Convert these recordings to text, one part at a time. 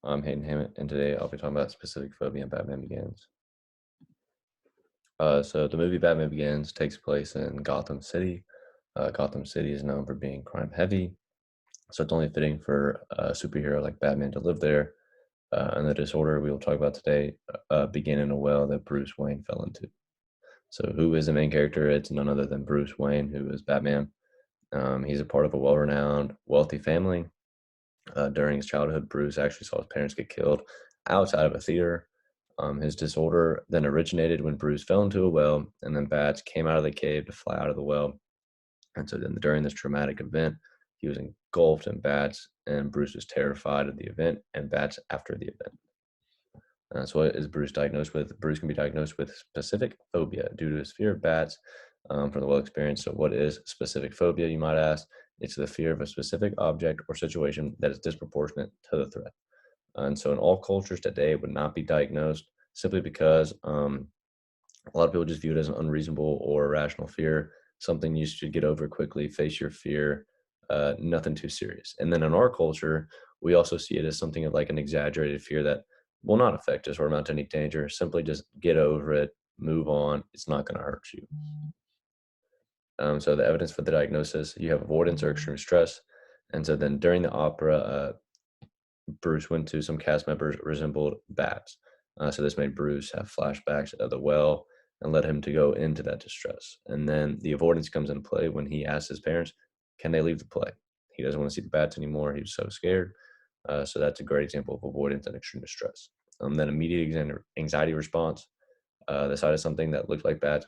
I'm Hayden Hammett, and today I'll be talking about specific phobia in Batman Begins. So the movie Batman Begins takes place in Gotham City. Gotham City is known for being crime heavy, so it's only fitting for a superhero like Batman to live there. And the disorder we will talk about today began in a well that Bruce Wayne fell into. So who is the main character? It's none other than Bruce Wayne, who is Batman. He's a part of a well-renowned, wealthy family. During his childhood, Bruce actually saw his parents get killed outside of a theater. His disorder then originated when Bruce fell into a well, and then bats came out of the cave to fly out of the well. And so then during this traumatic event, he was engulfed in bats, and Bruce was terrified of the event and bats after the event. So what is Bruce diagnosed with? Bruce can be diagnosed with specific phobia due to his fear of bats from the well experience. So what is specific phobia, you might ask? It's the fear of a specific object or situation that is disproportionate to the threat. And so in all cultures today, it would not be diagnosed simply because a lot of people just view it as an unreasonable or irrational fear, something you should get over quickly, face your fear, nothing too serious. And then in our culture, we also see it as something of like an exaggerated fear that will not affect us or amount to any danger. Simply just get over it, move on. It's not going to hurt you. So the evidence for the diagnosis, you have avoidance or extreme stress. And so then during the opera, Bruce went to some cast members resembled bats. So this made Bruce have flashbacks of the well and led him to go into that distress. And then the avoidance comes into play when he asks his parents, can they leave the play? He doesn't want to see the bats anymore. He was so scared. So that's a great example of avoidance and extreme distress. Then immediate anxiety response. The sight of something that looked like bats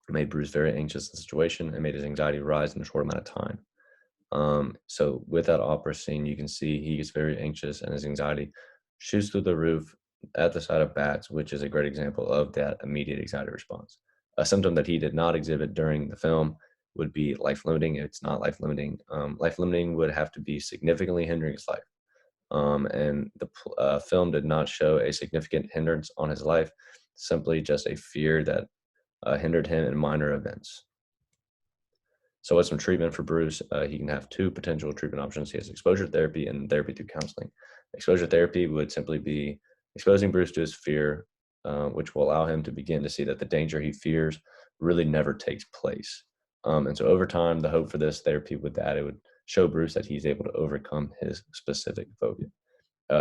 made Bruce very anxious in the situation and made his anxiety rise in a short amount of time. So with that opera scene, you can see he gets very anxious and his anxiety shoots through the roof at the sight of bats, which is a great example of that immediate anxiety response. A symptom that he did not exhibit during the film would be life limiting. It's not life limiting. Life limiting would have to be significantly hindering his life. And the film did not show a significant hindrance on his life, simply just a fear that hindered him in minor events. So what's some treatment for Bruce? He can have two potential treatment options. He has exposure therapy and therapy through counseling. Exposure therapy would simply be exposing Bruce to his fear, which will allow him to begin to see that the danger he fears really never takes place. And so over time, the hope for this therapy would that it would show Bruce that he's able to overcome his specific phobia.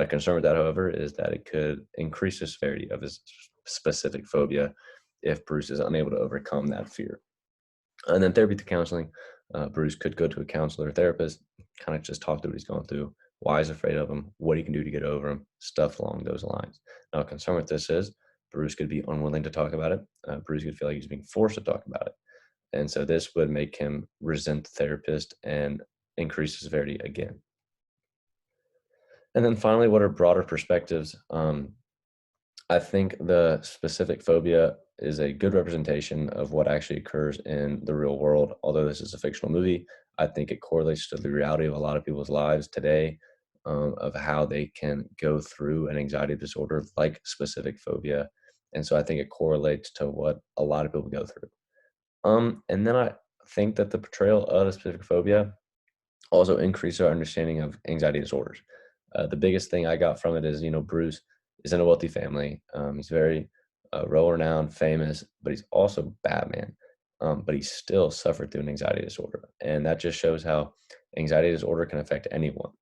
Concern with that, however, is that it could increase the severity of his specific phobia if Bruce is unable to overcome that fear. And then therapy to counseling, Bruce could go to a counselor or therapist, kind of just talk through what he's going through, why he's afraid of him, what he can do to get over him, stuff along those lines. Now, a concern with this is Bruce could be unwilling to talk about it. Bruce could feel like he's being forced to talk about it. And so this would make him resent the therapist and increase the severity again. And then finally, what are broader perspectives? I think the specific phobia is a good representation of what actually occurs in the real world. Although this is a fictional movie, I think it correlates to the reality of a lot of people's lives today, of how they can go through an anxiety disorder like specific phobia. And so I think it correlates to what a lot of people go through. And then I think that the portrayal of a specific phobia also increases our understanding of anxiety disorders. The biggest thing I got from it is, Bruce is in a wealthy family. He's very well-renowned, famous, but he's also Batman. But he still suffered through an anxiety disorder, and that just shows how anxiety disorder can affect anyone.